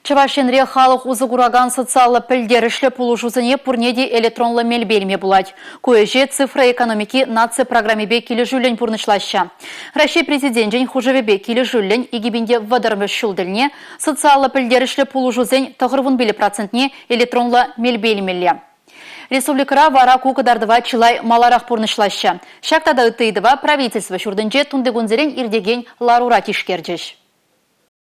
Чавашенре халық узыгураган социалы пілдерішлі пулушузыне пурнеде электронлы мелбелме булать. Көже цифра экономики нация программебе келі жүлін пурнышлаща. Россия президентжен хужевебе келі жүлін егебінде вадырмыш шулділіне социалы пілдерішлі пулушузын тағырвын белі процентне электронлы мелбелмелі. Республикара вара кукадардыва чылай маларах пурнышлаща. Шактада ытыйдыва правительство шурдынже тундыгунзерен ирдеген ларура тишкерджеш.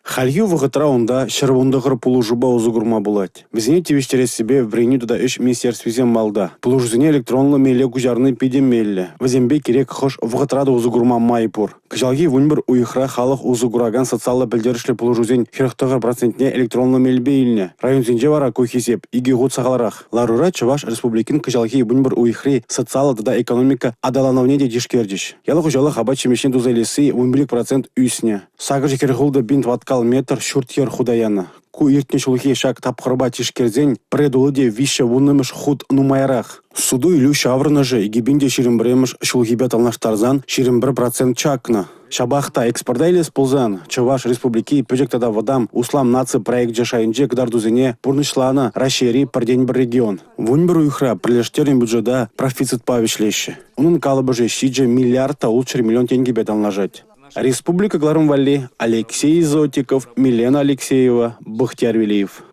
Халью вғытра онда шырвындығыр пулужуба узугурма булать. Бізіне тевештерес себе врени туда үш министерствизен малда. Пулужузіне электронлы мейле кужарны пидемелле. Вазембе керек хош вғытрада узугурма майпур. Кыжалги вунбір уйхра халық узугураган социалы білдерішлі пулужузен 40% электронлы мелбейліне. Район зенже вара кухисеп, иги гуд сағаларах. Ларура Чуваш республикин кыжалги вунбір уйхри социалы туда экономика адалановне де дишкердиш. Ялы кужалы хаба чемешен дузайлесы 11% үйсіне. Сагы жекерғылды бинт ваткал метр шуртьер худаяна. Ку иртне шулхи шак тапқырба тишкерзен предулыде вище вуннымыш худ нумайрах. Суду илю шаврына же игибинде ширимбремыш шулхибет алнаштарзан 1% чакна. Шабахта экспордайле сползан. Чуваш республики пөжектада вадам услам наци проект жашайынже кдардузене пурнышлана расшири пардень бір регион. Вунбір уйхра прилештерин бюджета профицит павишлеші. Унын калыбы же шиджи миллиард улчыр миллион тенге бет алнажать. Республика Гларумвали, Алексей Зотиков, Милена Алексеева, Бахтияр Велиев.